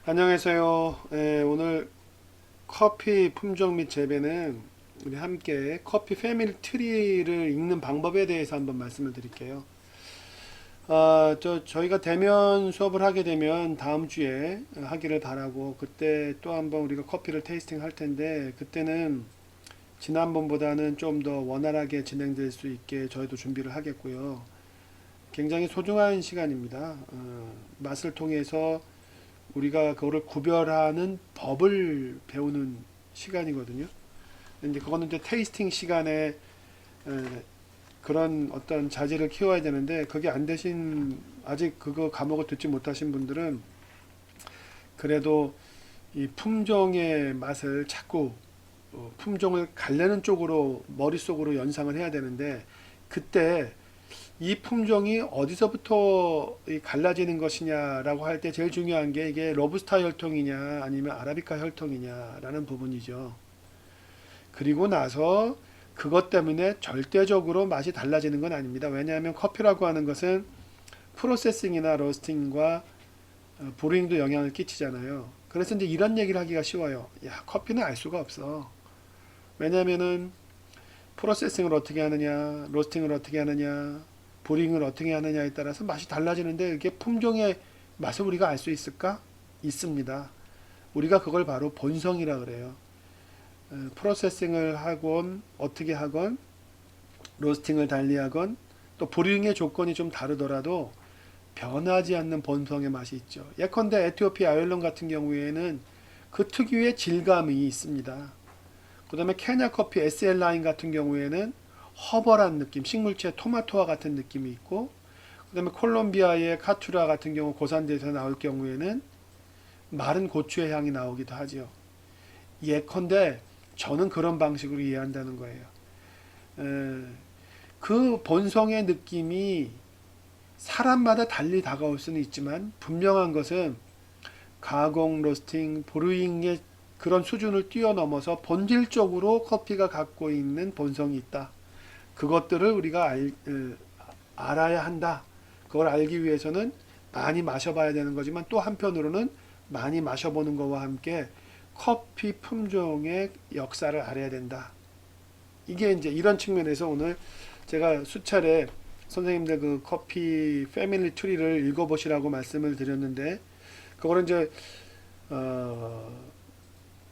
안녕하세요. 오늘 커피 품종 및 재배는 우리 함께 커피 패밀리 트리를 읽는 방법에 대해서 한번 말씀을 드릴게요. 저희가 대면 수업을 하게 되면 다음 주에 하기를 바라고, 그때 또 한번 우리가 커피를 테이스팅 할 텐데, 그때는 지난번보다는 좀 더 원활하게 진행될 수 있게 저희도 준비를 하겠고요. 굉장히 소중한 시간입니다. 맛을 통해서 우리가 그거를 구별하는 법을 배우는 시간이거든요. 근데 그거는 이제 테이스팅 시간에 그런 어떤 자질을 키워야 되는데, 그게 안 되신, 아직 그거 과목을 듣지 못하신 분들은 그래도 이 품종의 맛을 자꾸 품종을 가려는 쪽으로 머릿속으로 연상을 해야 되는데, 그때 이 품종이 어디서부터 갈라지는 것이냐라고 할 때 제일 중요한 게 이게 로부스타 혈통이냐 아니면 아라비카 혈통이냐라는 부분이죠. 그리고 나서 그것 때문에 절대적으로 맛이 달라지는 건 아닙니다. 왜냐하면 커피라고 하는 것은 프로세싱이나 로스팅과 브루잉도 영향을 끼치잖아요. 그래서 이제 이런 얘기를 하기가 쉬워요. 야, 커피는 알 수가 없어. 왜냐하면은 프로세싱을 어떻게 하느냐, 로스팅을 어떻게 하느냐, 브링을 어떻게 하느냐에 따라서 맛이 달라지는데, 이게 품종의 맛을 우리가 알 수 있을까? 있습니다. 우리가 그걸 바로 본성이라 그래요. 프로세싱을 하건 어떻게 하건 로스팅을 달리하건 또 브링의 조건이 좀 다르더라도 변하지 않는 본성의 맛이 있죠. 예컨대 에티오피아 아일랜드 같은 경우에는 그 특유의 질감이 있습니다. 그 다음에 케냐 커피 SL 라인 같은 경우에는 허벌한 느낌, 식물체 토마토와 같은 느낌이 있고, 그 다음에 콜롬비아의 카투라 같은 경우 고산지에서 나올 경우에는 마른 고추의 향이 나오기도 하지요. 예컨대 저는 그런 방식으로 이해한다는 거예요. 그 본성의 느낌이 사람마다 달리 다가올 수는 있지만, 분명한 것은 가공, 로스팅, 브루잉의 그런 수준을 뛰어넘어서 본질적으로 커피가 갖고 있는 본성이 있다. 그것들을 우리가 알아야 한다. 그걸 알기 위해서는 많이 마셔봐야 되는 거지만, 또 한편으로는 많이 마셔보는 것과 함께 커피 품종의 역사를 알아야 된다. 이게 이제 이런 측면에서 오늘 제가 수차례 선생님들 그 커피 패밀리 트리를 읽어보시라고 말씀을 드렸는데, 그거는 이제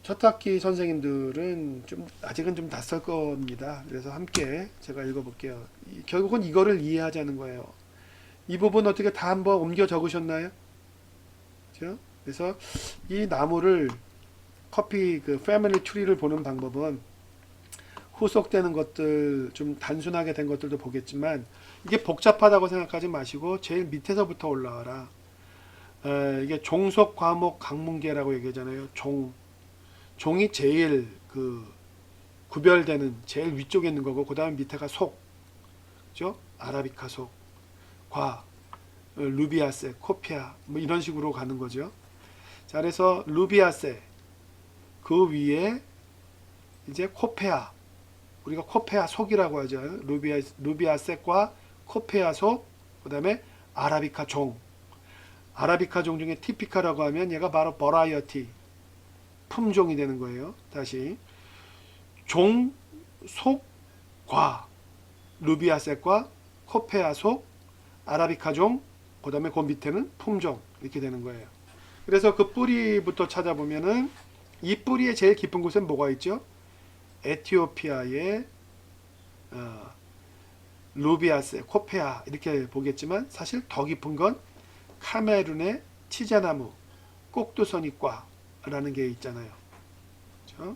첫 학기 선생님들은 좀 아직은 좀 낯설 겁니다. 그래서 함께 제가 읽어볼게요. 결국은 이거를 이해하자는 거예요. 이 부분 어떻게 다 한번 옮겨 적으셨나요? 그렇죠? 그래서 이 나무를 커피 그 패밀리 트리를 보는 방법은 후속되는 것들 좀 단순하게 된 것들도 보겠지만, 이게 복잡하다고 생각하지 마시고 제일 밑에서부터 올라와라. 이게 종속 과목 강문계라고 얘기하잖아요. 종이 제일 그 구별되는 제일 위쪽에 있는 거고, 그 다음 밑에가 속, 그죠? 아라비카 속, 과, 루비아세, 코피아, 뭐 이런 식으로 가는 거죠. 자, 그래서 루비아세, 그 위에 이제 코페아, 우리가 코페아 속이라고 하죠. 루비아세과 코페아 속, 그 다음에 아라비카 종. 아라비카 종 중에 티피카라고 하면 얘가 바로 버라이어티, 품종이 되는 거예요. 다시 종, 속, 과, 루비아색과 코페아 속, 아라비카 종, 그 다음에 그 밑에는 품종, 이렇게 되는 거예요. 그래서 그 뿌리부터 찾아보면은 이 뿌리의 제일 깊은 곳엔 뭐가 있죠? 에티오피아의 루비아세, 코페아 이렇게 보겠지만, 사실 더 깊은 건 카메룬의 치자나무, 꼭두서니과라는 게 있잖아요. 그렇죠?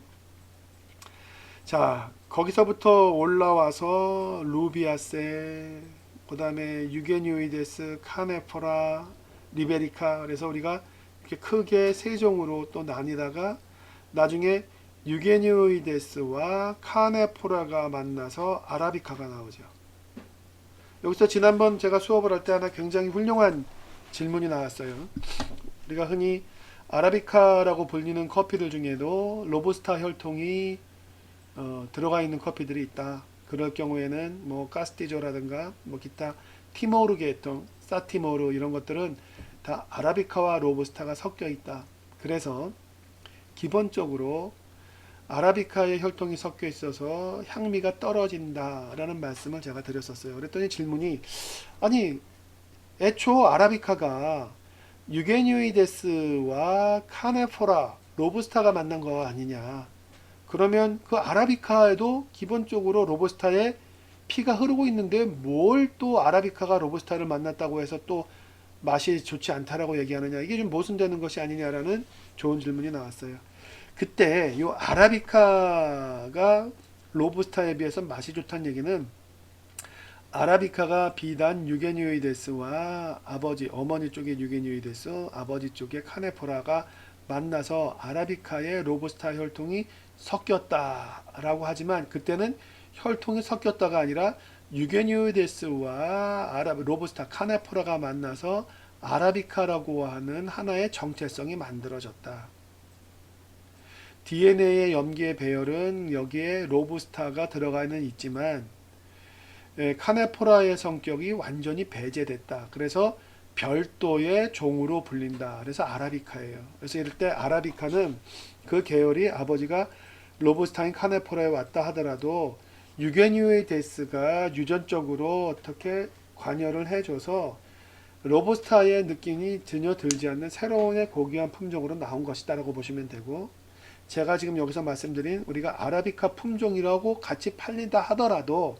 자, 거기서부터 올라와서 루비아세, 그 다음에 유게뉴이데스, 카네포라, 리베리카. 그래서 우리가 이렇게 크게 세 종으로 또 나뉘다가 나중에 유게뉴이데스와 카네포라가 만나서 아라비카가 나오죠. 여기서 지난번 제가 수업을 할 때 하나 굉장히 훌륭한 질문이 나왔어요. 우리가 흔히 아라비카라고 불리는 커피들 중에도 로부스타 혈통이 들어가 있는 커피들이 있다. 그럴 경우에는 뭐 카스티조라든가 뭐 기타 티모르 계통, 사티모르 이런 것들은 다 아라비카와 로부스타가 섞여 있다. 그래서 기본적으로 아라비카의 혈통이 섞여 있어서 향미가 떨어진다라는 말씀을 제가 드렸었어요. 그랬더니 질문이, 아니 애초 아라비카가 유게뉴이데스와 카네포라, 로부스타가 만난 거 아니냐. 그러면 그 아라비카에도 기본적으로 로부스타에 피가 흐르고 있는데 뭘 또 아라비카가 로부스타를 만났다고 해서 또 맛이 좋지 않다라고 얘기하느냐. 이게 좀 모순되는 것이 아니냐라는 좋은 질문이 나왔어요. 그때 이 아라비카가 로부스타에 비해서 맛이 좋다는 얘기는 아라비카가 비단 유게뉴이데스와 아버지, 어머니 쪽의 유게뉴이데스, 아버지 쪽의 카네포라가 만나서 아라비카의 로부스타 혈통이 섞였다라고 하지만 그때는 혈통이 섞였다가 아니라 유게뉴이데스와 로부스타 카네포라가 만나서 아라비카라고 하는 하나의 정체성이 만들어졌다. DNA의 염기의 배열은 여기에 로부스타가 들어가는 있지만 카네포라의 성격이 완전히 배제됐다. 그래서 별도의 종으로 불린다. 그래서 아라비카예요. 그래서 이럴 때 아라비카는 그 계열이 아버지가 로부스타인 카네포라에 왔다 하더라도 유게뉴이데스가 유전적으로 어떻게 관여를 해줘서 로부스타의 느낌이 전혀 들지 않는 새로운 고귀한 품종으로 나온 것이다라고 보시면 되고, 제가 지금 여기서 말씀드린 우리가 아라비카 품종이라고 같이 팔린다 하더라도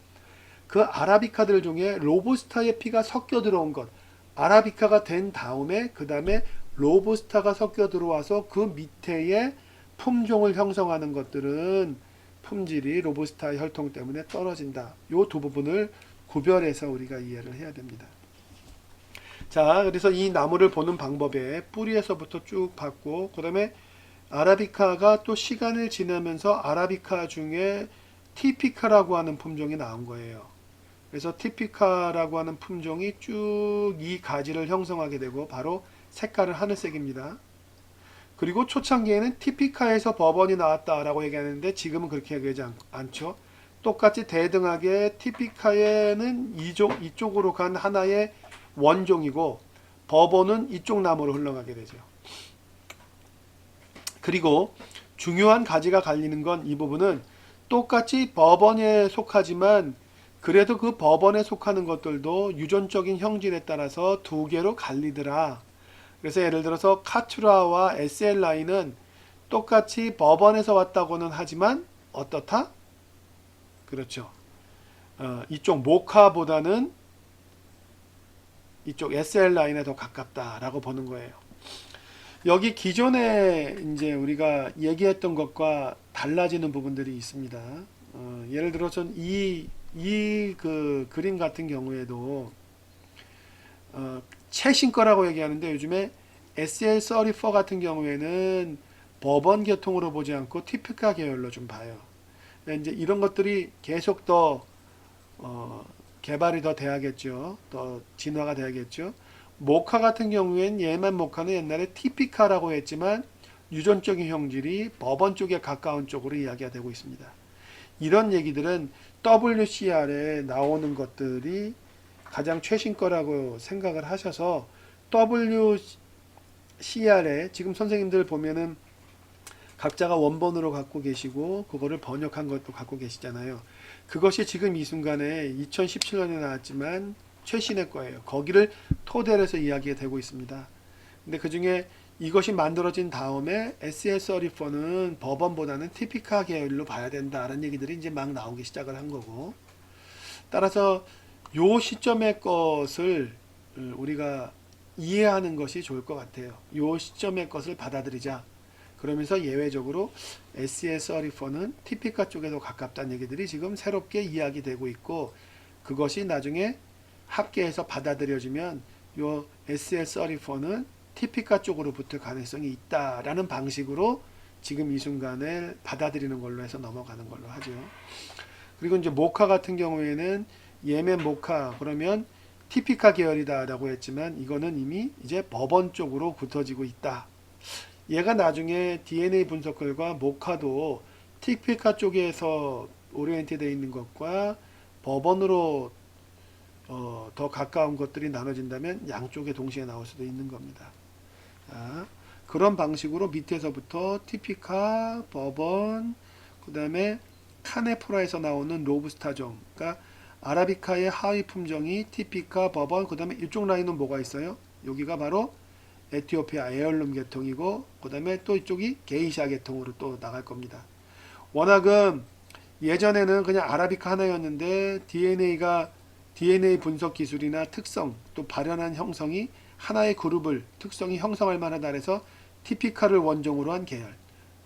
그 아라비카들 중에 로부스타의 피가 섞여 들어온 것, 아라비카가 된 다음에 그 다음에 로부스타가 섞여 들어와서 그 밑에의 품종을 형성하는 것들은 품질이 로부스타 혈통 때문에 떨어진다. 이 두 부분을 구별해서 우리가 이해를 해야 됩니다. 자, 그래서 이 나무를 보는 방법에 뿌리에서부터 쭉 봤고, 그 다음에 아라비카가 또 시간을 지나면서 아라비카 중에 티피카라고 하는 품종이 나온 거예요. 그래서 티피카라고 하는 품종이 쭉 이 가지를 형성하게 되고 바로 색깔은 하늘색입니다. 그리고 초창기에는 티피카에서 버번이 나왔다라고 얘기하는데 지금은 그렇게 얘기하지 않죠. 똑같이 대등하게 티피카에는 이쪽으로 간 하나의 원종이고 버번은 이쪽 나무로 흘러가게 되죠. 그리고 중요한 가지가 갈리는 건 이 부분은 똑같이 버번에 속하지만 그래도 그 버번에 속하는 것들도 유전적인 형질에 따라서 두 개로 갈리더라. 그래서 예를 들어서 카투라와 SLI는 똑같이 버번에서 왔다고는 하지만 어떻다? 그렇죠. 이쪽 모카보다는 이쪽 SLI에 더 가깝다라고 보는 거예요. 여기 기존에 이제 우리가 얘기했던 것과 달라지는 부분들이 있습니다. 예를 들어서 그 그림 같은 경우에도 최신 거라고 얘기하는데 요즘에 SL34 같은 경우에는 버번 계통으로 보지 않고 티피카 계열로 좀 봐요. 이제 이런 것들이 계속 더 개발이 더 돼야겠죠. 더 진화가 돼야겠죠. 모카 같은 경우엔 얘만 모카는 옛날에 티피카라고 했지만 유전적인 형질이 버번 쪽에 가까운 쪽으로 이야기가 되고 있습니다. 이런 얘기들은 WCR에 나오는 것들이 가장 최신 거라고 생각을 하셔서 WCR에 지금 선생님들 보면은 각자가 원본으로 갖고 계시고 그거를 번역한 것도 갖고 계시잖아요. 그것이 지금 이 순간에 2017년에 나왔지만 최신의 거예요. 거기를 토대로 해서 이야기가 되고 있습니다. 근데 그 중에 이것이 만들어진 다음에 SL34는 버번보다는 티피카 계열로 봐야 된다라는 얘기들이 이제 막 나오기 시작을 한 거고, 따라서 요 시점의 것을 우리가 이해하는 것이 좋을 것 같아요. 요 시점의 것을 받아들이자. 그러면서 예외적으로 SL34는 티피카 쪽에서 가깝다는 얘기들이 지금 새롭게 이야기되고 있고, 그것이 나중에 합계해서 받아들여지면 요 SL34는 티피카 쪽으로 붙을 가능성이 있다라는 방식으로 지금 이 순간에 받아들이는 걸로 해서 넘어가는 걸로 하죠. 그리고 이제 모카 같은 경우에는 예멘 모카 그러면 티피카 계열이다라고 했지만 이거는 이미 이제 버번 쪽으로 붙어지고 있다. 얘가 나중에 DNA 분석 결과 모카도 티피카 쪽에서 오리엔트 되어 있는 것과 버번으로 더 가까운 것들이 나눠진다면 양쪽에 동시에 나올 수도 있는 겁니다. 자, 그런 방식으로 밑에서부터 티피카, 버번, 그 다음에 카네포라에서 나오는 로부스타종, 그러니까 아라비카의 하위 품종이 티피카, 버번, 그 다음에 이쪽 라인은 뭐가 있어요? 여기가 바로 에티오피아 에얼룸 계통이고, 그 다음에 또 이쪽이 게이샤 계통으로 또 나갈 겁니다. 워낙은 예전에는 그냥 아라비카 하나였는데 DNA 분석 기술이나 특성 또 발현한 형성이 하나의 그룹을 특성이 형성할 만하다 해서 티피카를 원종으로 한 계열,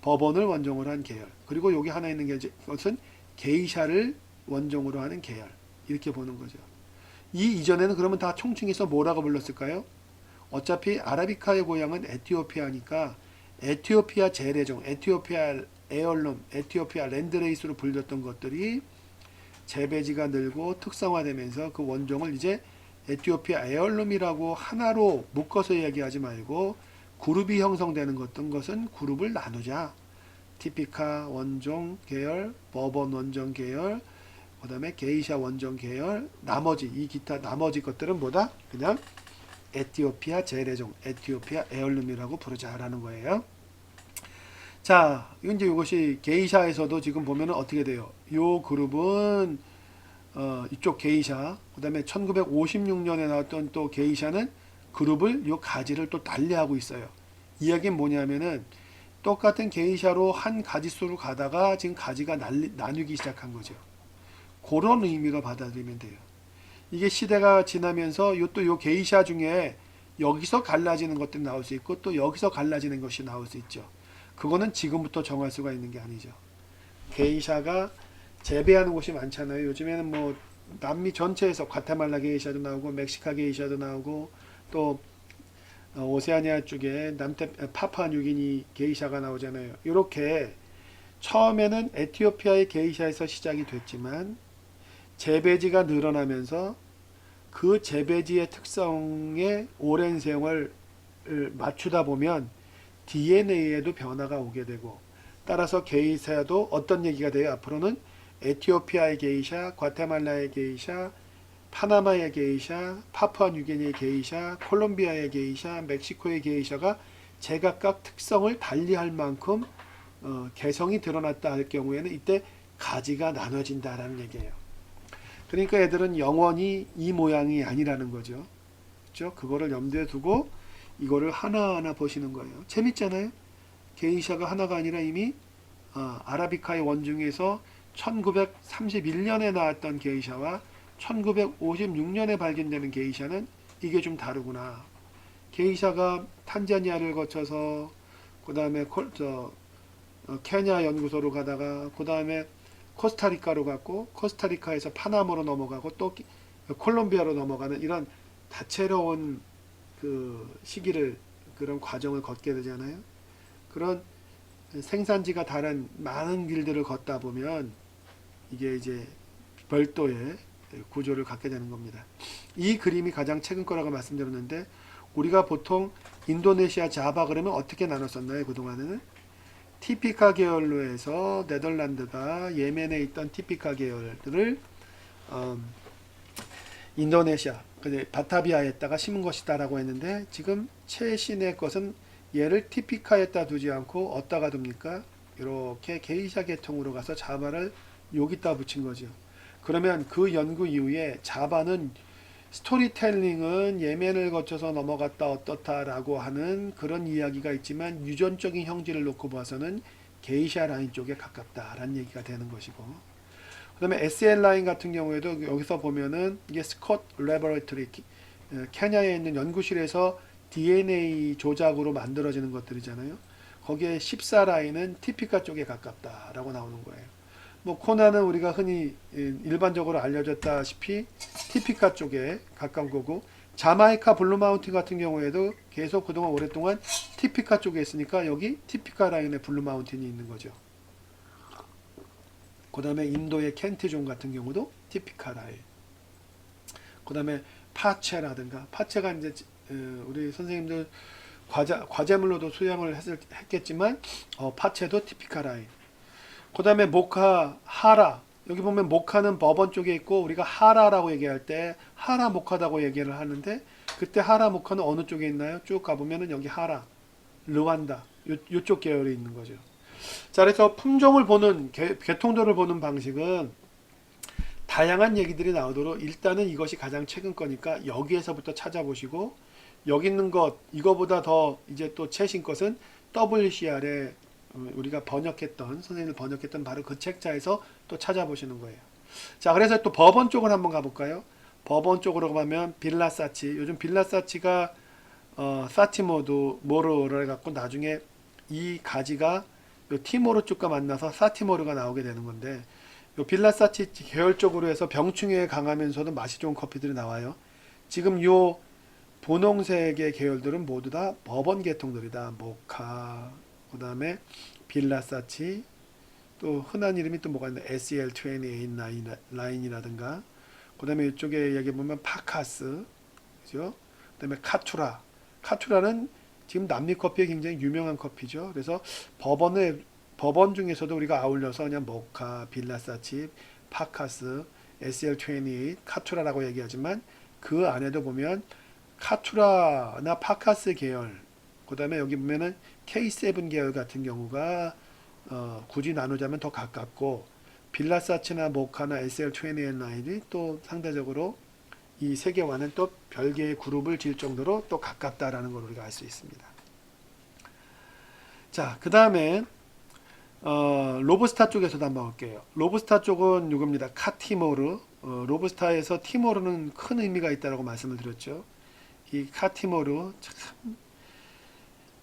버번을 원종으로 한 계열, 그리고 여기 하나 있는 것은 게이샤를 원종으로 하는 계열, 이렇게 보는 거죠. 이 이전에는 그러면 다 총칭해서 뭐라고 불렀을까요? 어차피 아라비카의 고향은 에티오피아니까 에티오피아 재래종, 에티오피아 에얼룸, 에티오피아 랜드레이스로 불렸던 것들이 재배지가 늘고 특성화되면서 그 원종을 이제 에티오피아 에얼룸이라고 하나로 묶어서 얘기하지 말고 그룹이 형성되는 어떤 것은 그룹을 나누자. 티피카 원종 계열, 버번 원종 계열, 그 다음에 게이샤 원종 계열, 나머지 이 기타 나머지 것들은 뭐다? 그냥 에티오피아 재래종, 에티오피아 에얼룸이라고 부르자라는 거예요. 자, 이제 이것이 게이샤에서도 지금 보면은 어떻게 돼요? 요 그룹은 이쪽 게이샤, 그 다음에 1956년에 나왔던 또 게이샤는 그룹을 요 가지를 또 달리하고 있어요. 이야기는 뭐냐면은 똑같은 게이샤로 한 가지수로 가다가 지금 가지가 나뉘기 시작한 거죠. 그런 의미로 받아들이면 돼요. 이게 시대가 지나면서 요 게이샤 중에 여기서 갈라지는 것들이 나올 수 있고 또 여기서 갈라지는 것이 나올 수 있죠. 그거는 지금부터 정할 수가 있는 게 아니죠. 게이샤가 재배하는 곳이 많잖아요. 요즘에는 뭐 남미 전체에서 과테말라 게이샤도 나오고 멕시카 게이샤도 나오고 또 오세아니아 쪽에 파푸아뉴기니 게이샤가 나오잖아요. 이렇게 처음에는 에티오피아의 게이샤에서 시작이 됐지만 재배지가 늘어나면서 그 재배지의 특성에 오랜 세월을 맞추다 보면 DNA에도 변화가 오게 되고 따라서 게이샤도 어떤 얘기가 돼요? 앞으로는 에티오피아의 게이샤, 과테말라의 게이샤, 파나마의 게이샤, 파푸아뉴기니의 게이샤, 콜롬비아의 게이샤, 멕시코의 게이샤가 제각각 특성을 달리할 만큼 개성이 드러났다 할 경우에는 이때 가지가 나눠진다라는 얘기예요. 그러니까 애들은 영원히 이 모양이 아니라는 거죠. 그렇죠? 그거를 염두에 두고 이거를 하나하나 보시는 거예요. 재밌잖아요. 게이샤가 하나가 아니라 이미 아라비카의 원중에서 1931년에 나왔던 게이샤와 1956년에 발견되는 게이샤는 이게 좀 다르구나. 게이샤가 탄자니아를 거쳐서 그 다음에 케냐 연구소로 가다가 그 다음에 코스타리카로 갔고 코스타리카에서 파나마로 넘어가고 또 콜롬비아로 넘어가는 이런 다채로운 그 시기를 그런 과정을 걷게 되잖아요. 그런 생산지가 다른 많은 길들을 걷다 보면 이게 이제 별도의 구조를 갖게 되는 겁니다. 이 그림이 가장 최근 거라고 말씀드렸는데 우리가 보통 인도네시아 자바 그러면 어떻게 나눴었나요? 그동안에는 티피카 계열로 해서 네덜란드가 예멘에 있던 티피카 계열들을 인도네시아 바타비아에다가 심은 것이다라고 했는데 지금 최신의 것은 얘를 티피카에다 두지 않고 어디다가 둡니까? 이렇게 게이샤 계통으로 가서 자바를 여기다 붙인 거죠. 그러면 그 연구 이후에 자바는 스토리텔링은 예멘을 거쳐서 넘어갔다 어떻다라고 하는 그런 이야기가 있지만 유전적인 형질을 놓고 봐서는 게이샤 라인 쪽에 가깝다라는 얘기가 되는 것이고, 그 다음에 SL 라인 같은 경우에도 여기서 보면은 이게 스콧 레버리터리 케냐에 있는 연구실에서 DNA 조작으로 만들어지는 것들이잖아요. 거기에 14 라인은 티피카 쪽에 가깝다라고 나오는 거예요. 뭐 코나는 우리가 흔히 일반적으로 알려졌다시피 티피카 쪽에 가까운 거고, 자마이카 블루마운틴 같은 경우에도 계속 그동안 오랫동안 티피카 쪽에 있으니까 여기 티피카 라인에 블루마운틴이 있는 거죠. 그 다음에 인도의 켄트종 같은 경우도 티피카 라인. 그 다음에 파체라든가, 파체가 이제 우리 선생님들 과제물로도 수양을 했겠지만 파체도 티피카 라인. 그 다음에 모카, 하라. 여기 보면 모카는 버번 쪽에 있고 우리가 하라라고 얘기할 때 하라 모카다고 얘기를 하는데 그때 하라 모카는 어느 쪽에 있나요? 쭉 가보면은 여기 하라. 르완다 요쪽 계열에 있는 거죠. 자, 그래서 품종을 보는 계통도를 보는 방식은 다양한 얘기들이 나오도록 일단은 이것이 가장 최근 거니까 여기에서부터 찾아보시고 여기 있는 것 이거보다 더 이제 또 최신 것은 WCR에 우리가 번역했던 선생님이 번역했던 바로 그 책자에서 또 찾아보시는 거예요. 자, 그래서 또 법원 쪽을 한번 가볼까요? 법원 쪽으로 가면 빌라사치, 요즘 빌라사치가 사티모르를 갖고 나중에 이 가지가 요 티모르 쪽과 만나서 사티모르가 나오게 되는 건데, 요 빌라사치 계열 쪽으로 해서 병충해에 강하면서도 맛이 좋은 커피들이 나와요. 지금 요 분홍색의 계열들은 모두 다 버번 계통들이다. 모카, 그 다음에 빌라사치, 또 흔한 이름이 또 뭐가 있나, SL28 라인이라든가, 그 다음에 이쪽에 여기 보면 파카스, 그죠? 그 다음에 카투라. 카투라는 지금 남미 커피에 굉장히 유명한 커피죠. 그래서 버번 중에서도 우리가 아울러서 그냥 모카, 빌라사치, 파카스, SL28, 카투라라고 얘기하지만 그 안에도 보면 카투라나 파카스 계열, 그 다음에 여기 보면은 K7 계열 같은 경우가 굳이 나누자면 더 가깝고, 빌라사치나 모카나 SL29이 또 상대적으로 이 세 개와는 또 별개의 그룹을 질 정도로 또 가깝다라는 걸 우리가 알 수 있습니다. 자, 그 다음에 로부스타 쪽에서도 한번 볼게요. 로부스타 쪽은 이겁니다. 카티모르. 로부스타에서 티모르는 큰 의미가 있다고 말씀을 드렸죠. 이 카티모르 참,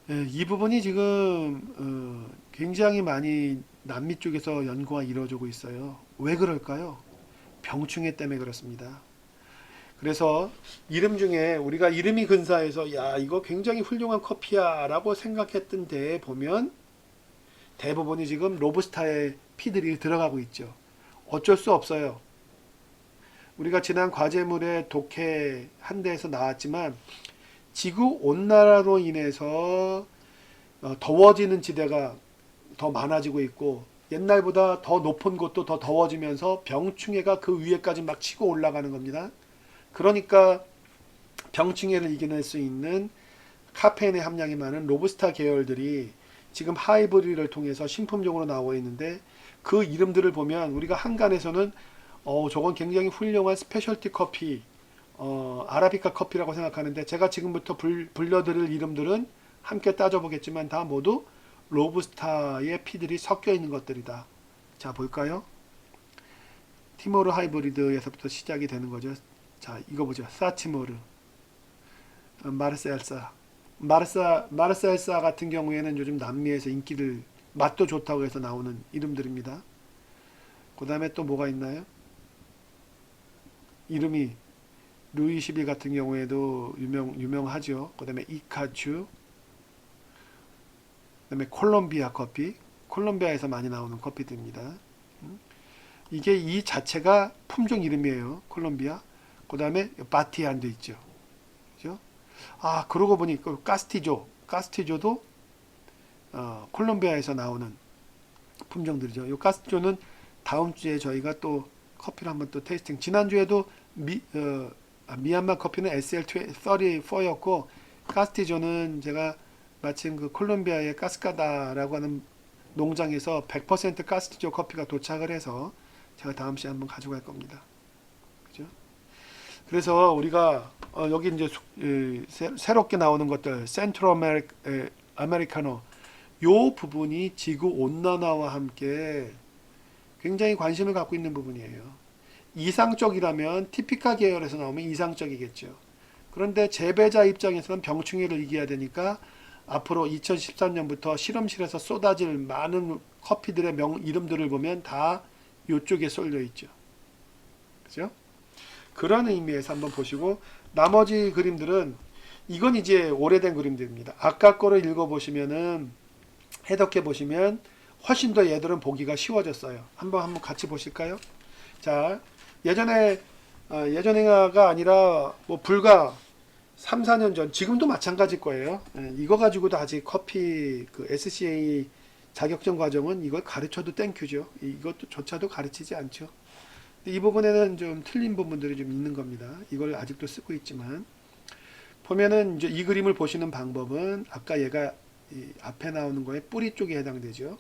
이 부분이 지금 굉장히 많이 남미 쪽에서 연구가 이루어지고 있어요. 왜 그럴까요? 병충해 때문에 그렇습니다. 그래서 이름 중에 우리가 이름이 근사해서 야 이거 굉장히 훌륭한 커피야 라고 생각했던 데에 보면 대부분이 지금 로부스타의 피들이 들어가고 있죠. 어쩔 수 없어요. 우리가 지난 과제물에 독해 한 대에서 나왔지만 지구 온난화로 인해서 더워지는 지대가 더 많아지고 있고, 옛날보다 더 높은 곳도 더 더워지면서 병충해가 그 위에까지 막 치고 올라가는 겁니다. 그러니까 병충해를 이겨낼 수 있는 카페인의 함량이 많은 로부스타 계열들이 지금 하이브리드를 통해서 신품종으로 나오고 있는데, 그 이름들을 보면 우리가 한간에서는 저건 굉장히 훌륭한 스페셜티 커피, 아라비카 커피라고 생각하는데, 제가 지금부터 불러드릴 이름들은 함께 따져보겠지만 다 모두 로부스타의 피들이 섞여 있는 것들이다. 자, 볼까요? 티모르 하이브리드에서부터 시작이 되는 거죠. 자, 이거 보죠. 사티모르, 마르셀사 같은 경우에는 요즘 남미에서 인기를, 맛도 좋다고 해서 나오는 이름들입니다. 그 다음에 또 뭐가 있나요? 이름이 루이 11 같은 경우에도 유명하죠. 그 다음에 이카츄, 그 다음에 콜롬비아 커피, 콜롬비아에서 많이 나오는 커피들입니다. 이게 이 자체가 품종 이름이에요. 콜롬비아. 그 다음에 바티안도 있죠. 그죠? 아, 그러고 보니 카스티조도 콜롬비아에서 나오는 품종들이죠. 이 카스티조는 다음 주에 저희가 또 커피를 한번 또 테이스팅. 지난주에도 미얀마 커피는 SL34였고, 카스티조는 제가 마침 그 콜롬비아의 카스카다라고 하는 농장에서 100% 카스티조 커피가 도착을 해서 제가 다음 시에 한번 가져갈 겁니다. 그죠? 그래서 우리가 여기 이제 새롭게 나오는 것들, 센트럴 아메리카노, 요 부분이 지구 온난화와 함께 굉장히 관심을 갖고 있는 부분이에요. 이상적이라면 티피카 계열에서 나오면 이상적이겠죠. 그런데 재배자 입장에서는 병충해를 이겨야 되니까 앞으로 2013년부터 실험실에서 쏟아질 많은 커피들의 이름들을 보면 다 이쪽에 쏠려 있죠. 그죠? 그런 의미에서 한번 보시고, 나머지 그림들은 이건 이제 오래된 그림들입니다. 아까 거를 읽어보시면은, 해독해 보시면 훨씬 더 얘들은 보기가 쉬워졌어요. 한번 같이 보실까요? 자, 예전에가 아니라 뭐 불과 3, 4년 전, 지금도 마찬가지일 거예요. 이거 가지고도 아직 커피 그 SCA 자격증 과정은 이걸 가르쳐도 땡큐죠. 이것도 조차도 가르치지 않죠. 이 부분에는 좀 틀린 부분들이 좀 있는 겁니다. 이걸 아직도 쓰고 있지만, 보면은 이제 이 그림을 보시는 방법은 아까 얘가 이 앞에 나오는 거에 뿌리 쪽에 해당되죠.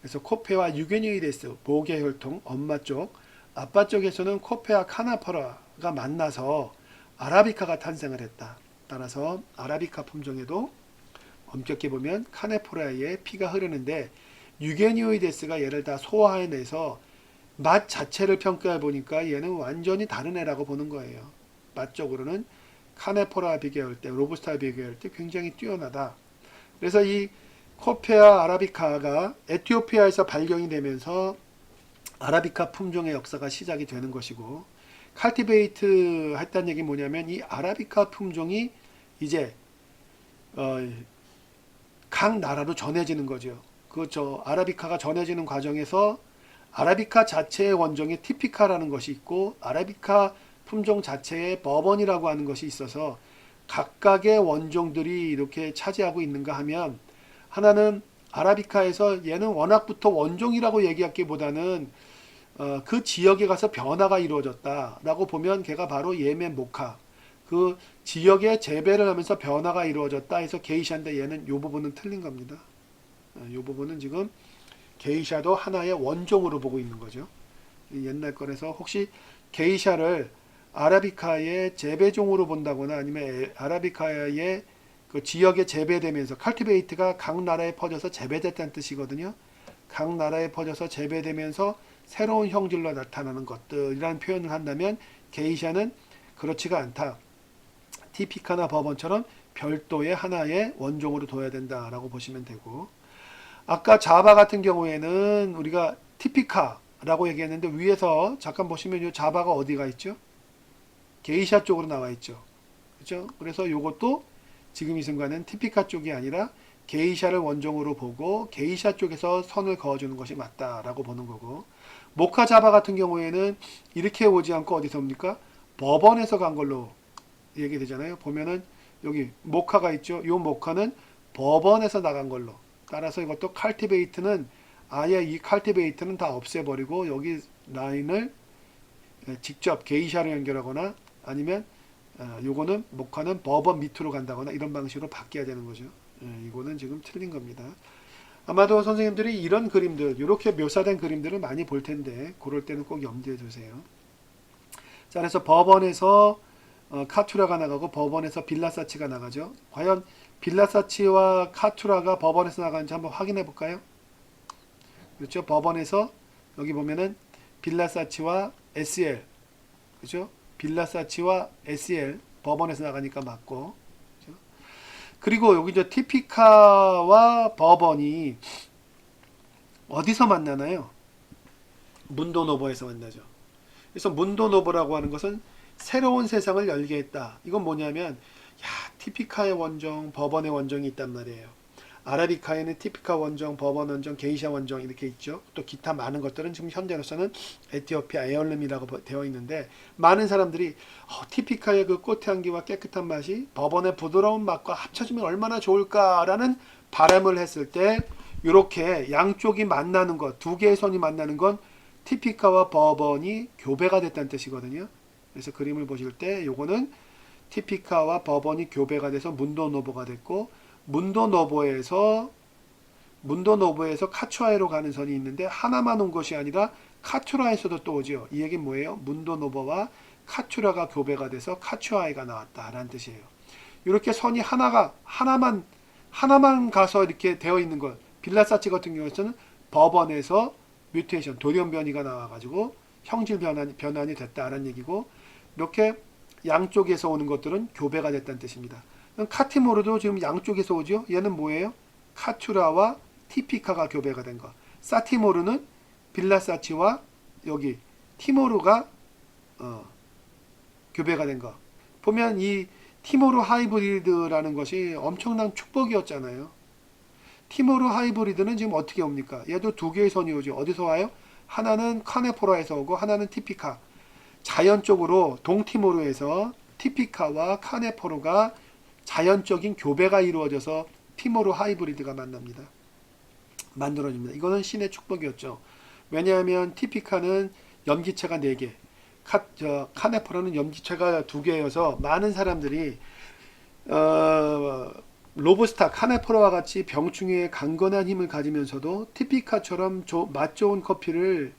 그래서 코페와 유게니이데스, 목의 혈통, 엄마 쪽, 아빠 쪽에서는 코페와 카나포라가 만나서 아라비카가 탄생을 했다. 따라서 아라비카 품종에도 엄격히 보면 카네포라의 피가 흐르는데 유게니오이데스가 얘를 다 소화해내서 맛 자체를 평가해 보니까 얘는 완전히 다른 애라고 보는 거예요. 맛적으로는 카네포라 비교할 때, 로부스타 비교할 때 굉장히 뛰어나다. 그래서 이 코페아 아라비카가 에티오피아에서 발견이 되면서 아라비카 품종의 역사가 시작이 되는 것이고, 칼티베이트 했다는 얘기 뭐냐면 이 아라비카 품종이 이제 각 나라로 전해지는 거죠. 저 아라비카가 전해지는 과정에서 아라비카 자체의 원종의 티피카라는 것이 있고 아라비카 품종 자체의 버번이라고 하는 것이 있어서 각각의 원종들이 이렇게 차지하고 있는가 하면, 하나는 아라비카에서 얘는 워낙부터 원종이라고 얘기하기보다는 그 지역에 가서 변화가 이루어졌다라고 보면 걔가 바로 예멘 모카, 그 지역의 재배를 하면서 변화가 이루어졌다 해서 게이샤인데 얘는 이 부분은 틀린 겁니다. 이 부분은 지금 게이샤도 하나의 원종으로 보고 있는 거죠. 옛날 거라서 혹시 게이샤를 아라비카의 재배종으로 본다거나 아니면 아라비카의 그 지역에 재배되면서, 칼티베이트가 각 나라에 퍼져서 재배됐다는 뜻이거든요. 각 나라에 퍼져서 재배되면서 새로운 형질로 나타나는 것들이라는 표현을 한다면 게이샤는 그렇지가 않다. 티피카나 버번처럼 별도의 하나의 원종으로 둬야 된다라고 보시면 되고, 아까 자바 같은 경우에는 우리가 티피카라고 얘기했는데 위에서 잠깐 보시면 이 자바가 어디가 있죠? 게이샤 쪽으로 나와 있죠. 그렇죠? 그래서 이것도 지금 이 순간은 티피카 쪽이 아니라 게이샤를 원종으로 보고 게이샤 쪽에서 선을 그어주는 것이 맞다라고 보는 거고, 모카 자바 같은 경우에는 이렇게 오지 않고 어디서 옵니까? 버번에서 간 걸로 얘기되잖아요. 보면은 여기 모카가 있죠. 이 모카는 버번에서 나간 걸로. 따라서 이것도 칼티베이트는 아예 이 칼티베이트는 다 없애버리고 여기 라인을 직접 게이샤로 연결하거나 아니면 요거는 모카는 버번 밑으로 간다거나 이런 방식으로 바뀌어야 되는 거죠. 이거는 지금 틀린 겁니다. 아마도 선생님들이 이런 그림들, 이렇게 묘사된 그림들을 많이 볼 텐데 그럴 때는 꼭 염두에 두세요. 자, 그래서 버번에서 카투라가 나가고 버번에서 빌라사치가 나가죠. 과연 빌라사치와 카투라가 버번에서 나가는지 한번 확인해 볼까요? 그렇죠. 버번에서 여기 보면은 빌라사치와 SL, 그렇죠. 빌라사치와 SL 버번에서 나가니까 맞고, 그렇죠? 그리고 여기 저 티피카와 버번이 어디서 만나나요? 문도노보에서 만나죠. 그래서 문도노보라고 하는 것은 새로운 세상을 열게 했다. 이건 뭐냐면, 티피카의 원종, 버번의 원종이 있단 말이에요. 아라비카에는 티피카 원종, 버번 원종, 게이샤 원종 이렇게 있죠. 또 기타 많은 것들은 지금 현재로서는 에티오피아 에얼름이라고 되어 있는데, 많은 사람들이 티피카의 그 꽃 향기와 깨끗한 맛이 버번의 부드러운 맛과 합쳐지면 얼마나 좋을까라는 바람을 했을 때 이렇게 양쪽이 만나는 것, 두 개의 선이 만나는 건 티피카와 버번이 교배가 됐다는 뜻이거든요. 그래서 그림을 보실 때 요거는 티피카와 버번이 교배가 돼서 문도노보가 됐고, 문도노보에서 카투아에로 가는 선이 있는데 하나만 온 것이 아니라 카투라에서도 또 오죠. 이 얘기는 뭐예요? 문도노보와 카투라가 교배가 돼서 카투아에가 나왔다라는 뜻이에요. 이렇게 선이 하나만 가서 이렇게 되어 있는 것. 빌라사치 같은 경우에는 버번에서 뮤테이션, 돌연 변이가 나와가지고 형질 변환이 됐다라는 얘기고, 이렇게 양쪽에서 오는 것들은 교배가 됐다는 뜻입니다. 카티모르도 지금 양쪽에서 오죠. 얘는 뭐예요? 카투라와 티피카가 교배가 된 거. 사티모르는 빌라사치와 여기 티모르가 교배가 된 거. 보면 이 티모르 하이브리드라는 것이 엄청난 축복이었잖아요. 티모르 하이브리드는 지금 어떻게 옵니까? 얘도 두 개의 선이 오죠. 어디서 와요? 하나는 카네포라에서 오고 하나는 티피카. 자연적으로 동티모르에서 티피카와 카네포르가 자연적인 교배가 이루어져서 티모르 하이브리드가 만들어집니다. 이거는 신의 축복이었죠. 왜냐하면 티피카는 염기체가 4개, 카네포르는 염기체가 2개여서 많은 사람들이 로부스타, 카네포라와 같이 병충해에 강건한 힘을 가지면서도 티피카처럼 맛 좋은 커피를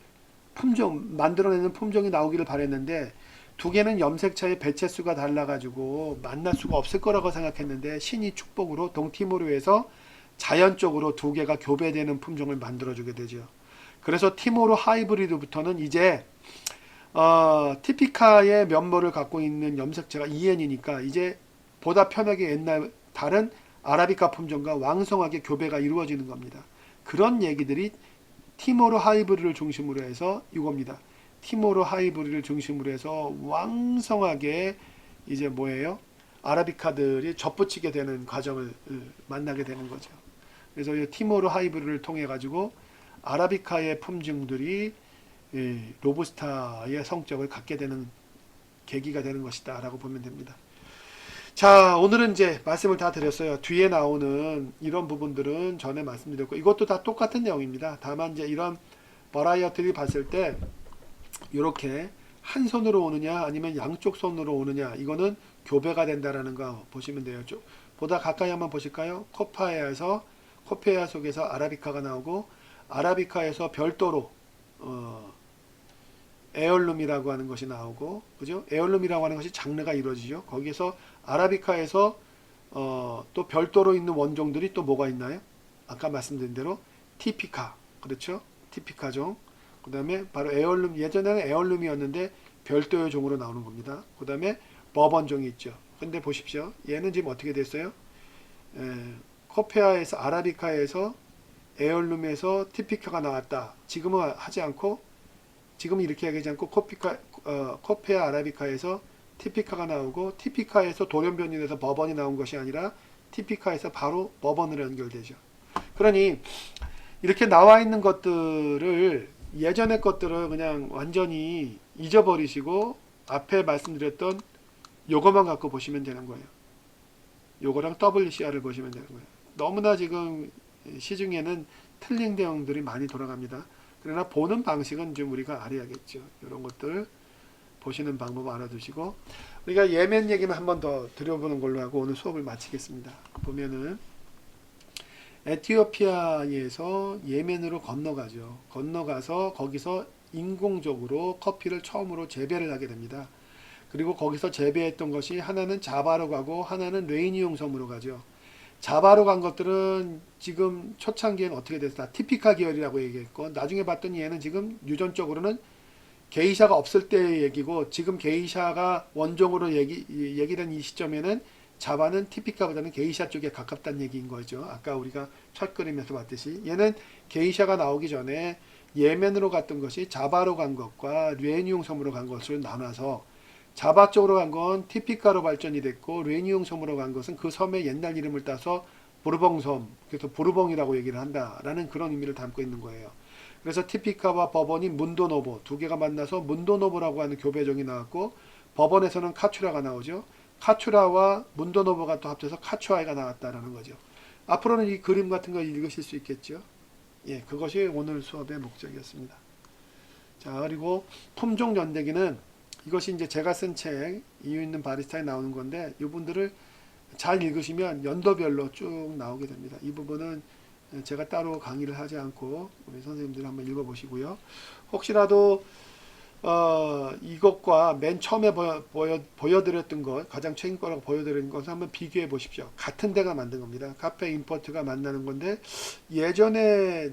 만들어내는 품종이 나오기를 바랬는데, 두 개는 염색차의 배채수가 달라가지고 만날 수가 없을 거라고 생각했는데, 신이 축복으로 동티모르에서 자연적으로 두 개가 교배되는 품종을 만들어주게 되죠. 그래서 티모르 하이브리드부터는 이제 티피카의 면모를 갖고 있는 염색체가 EN이니까 이제 보다 편하게 옛날 다른 아라비카 품종과 왕성하게 교배가 이루어지는 겁니다. 그런 얘기들이 티모르 하이브리드를 중심으로 해서 이겁니다. 티모르 하이브리드를 중심으로 해서 왕성하게 이제 뭐예요? 아라비카들이 접붙이게 되는 과정을 만나게 되는 거죠. 그래서 이 티모르 하이브리드를 통해 가지고 아라비카의 품종들이 로부스타의 성격을 갖게 되는 계기가 되는 것이다 라고 보면 됩니다. 자, 오늘은 이제 말씀을 다 드렸어요. 뒤에 나오는 이런 부분들은 전에 말씀드렸고, 이것도 다 똑같은 내용입니다. 다만 이제 이런 버라이어티를 봤을 때 이렇게 한 손으로 오느냐 아니면 양쪽 손으로 오느냐, 이거는 교배가 된다라는 거 보시면 돼요. 보다 가까이 한번 보실까요? 코페아 속에서 아라비카가 나오고, 아라비카에서 별도로 에얼룸이라고 하는 것이 나오고, 그죠? 에얼룸이라고 하는 것이 장르가 이루어지죠. 거기에서 아라비카에서 또 별도로 있는 원종들이 또 뭐가 있나요? 아까 말씀드린 대로 티피카, 그렇죠? 티피카종. 그 다음에 바로 에얼룸, 예전에는 에얼룸이었는데 별도의 종으로 나오는 겁니다. 그 다음에 버번종이 있죠. 근데 보십시오. 얘는 지금 어떻게 됐어요? 코페아에서, 아라비카에서 에얼룸에서 티피카가 나왔다. 지금은 하지 않고, 지금 이렇게 얘기하지 않고 코페아 아라비카에서 티피카가 나오고, 티피카에서 돌연변이 돼서 버번이 나온 것이 아니라 티피카에서 바로 버번으로 연결되죠. 그러니 이렇게 나와 있는 것들을, 예전의 것들을 그냥 완전히 잊어버리시고 앞에 말씀드렸던 요거만 갖고 보시면 되는 거예요. 요거랑 WCR을 보시면 되는 거예요. 너무나 지금 시중에는 틀린 내용들이 많이 돌아갑니다. 그러나 보는 방식은 좀 우리가 알아야겠죠. 이런 것들 보시는 방법 알아두시고, 우리가 예멘 얘기만 한 번 더 드려보는 걸로 하고 오늘 수업을 마치겠습니다. 보면은 에티오피아에서 예멘으로 건너가서 거기서 인공적으로 커피를 처음으로 재배를 하게 됩니다. 그리고 거기서 재배했던 것이 하나는 자바로 가고 하나는 레이니용 섬으로 가죠. 자바로 간 것들은 지금 초창기에는 어떻게 됐어? 다 티피카 계열이라고 얘기했고, 나중에 봤더니 얘는 지금 유전적으로는 게이샤가 없을 때의 얘기고, 지금 게이샤가 원종으로 얘기된 이 시점에는 자바는 티피카보다는 게이샤 쪽에 가깝다는 얘기인 거죠. 아까 우리가 첫 그림에서 봤듯이 얘는 게이샤가 나오기 전에 예멘으로 갔던 것이 자바로 간 것과 르에니용 섬으로 간 것을 나눠서, 자바 쪽으로 간 건 티피카로 발전이 됐고, 르에니용 섬으로 간 것은 그 섬의 옛날 이름을 따서 보르봉섬, 그래서 보르봉이라고 얘기를 한다라는 그런 의미를 담고 있는 거예요. 그래서 티피카와 버번이 문도노보 두 개가 만나서 문도노보라고 하는 교배종이 나왔고, 버번에서는 카츄라가 나오죠. 카츄라와 문도노보가 또 합쳐서 카츄아이가 나왔다라는 거죠. 앞으로는 이 그림 같은 거 읽으실 수 있겠죠. 예, 그것이 오늘 수업의 목적이었습니다. 자, 그리고 품종 연대기는 이것이 이제 제가 쓴 책 이유 있는 바리스타에 나오는 건데, 이분들을 잘 읽으시면 연도별로 쭉 나오게 됩니다. 이 부분은 제가 따로 강의를 하지 않고 우리 선생님들 한번 읽어보시고요. 혹시라도 이것과 맨 처음에 보여드렸던 것, 가장 최근 거라고 보여드린 것을 한번 비교해 보십시오. 같은 데가 만든 겁니다. 카페 임포트가 만나는 건데, 예전에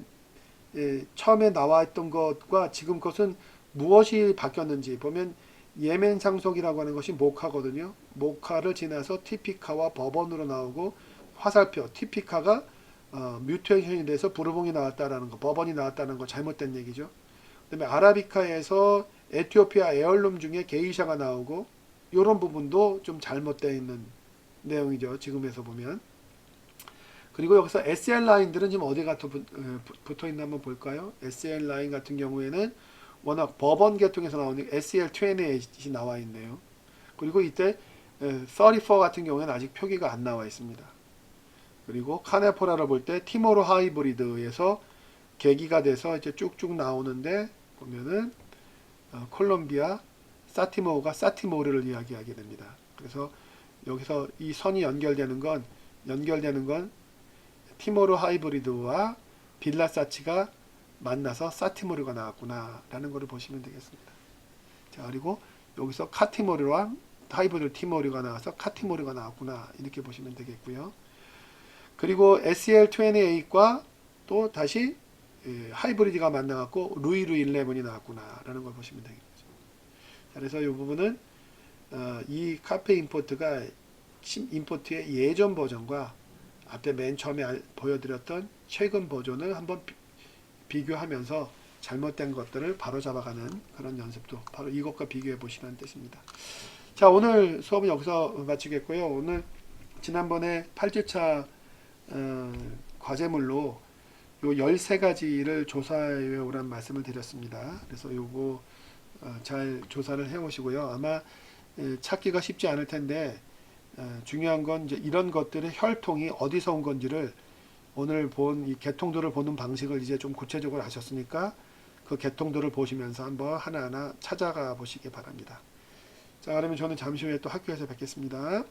처음에 나왔던 것과 지금 것은 무엇이 바뀌었는지 보면, 예멘 상속이라고 하는 것이 모카거든요. 모카를 지나서 티피카와 버번으로 나오고, 화살표 티피카가 뮤테이션이 돼서 부르봉이 나왔다라는 거, 버번이 나왔다는 거 잘못된 얘기죠. 그 다음에 아라비카에서 에티오피아 에얼룸 중에 게이샤가 나오고, 이런 부분도 좀 잘못되어 있는 내용이죠. 지금에서 보면. 그리고 여기서 SL 라인들은 지금 어디가 붙어 있나 한번 볼까요? SL 라인 같은 경우에는 워낙 버번 계통에서 나오는 SL28이 나와 있네요. 그리고 이때 34 같은 경우에는 아직 표기가 안 나와 있습니다. 그리고 카네포라를 볼 때 티모르 하이브리드에서 계기가 돼서 이제 쭉쭉 나오는데, 보면은 콜롬비아 사티모가 사티모르를 이야기하게 됩니다. 그래서 여기서 이 선이 연결되는 건 연결되는 건 티모르 하이브리드와 빌라사치가 만나서 사티모르가 나왔구나 라는 것을 보시면 되겠습니다. 자, 그리고 여기서 카티모르와 하이브리드 티모르가 나와서 카티모르가 나왔구나 이렇게 보시면 되겠고요. 그리고 SEL28과 또 다시 하이브리드가 만나갖고 루이루 11이 나왔구나 라는 걸 보시면 되겠죠. 그래서 이 부분은 이 카페 임포트가 임포트의 예전 버전과 앞에 맨 처음에 보여드렸던 최근 버전을 한번 비교하면서 잘못된 것들을 바로 잡아가는 그런 연습도 바로 이것과 비교해 보시라는 뜻입니다. 자, 오늘 수업은 여기서 마치겠고요. 오늘 지난번에 8주차 과제물로 요 13가지를 조사해 오란 말씀을 드렸습니다. 그래서 요거 잘 조사를 해 오시고요. 아마 찾기가 쉽지 않을 텐데 중요한 건 이제 이런 것들의 혈통이 어디서 온 건지를 오늘 본 이 개통도를 보는 방식을 이제 좀 구체적으로 아셨으니까 그 개통도를 보시면서 한번 하나하나 찾아가 보시기 바랍니다. 자, 그러면 저는 잠시 후에 또 학교에서 뵙겠습니다.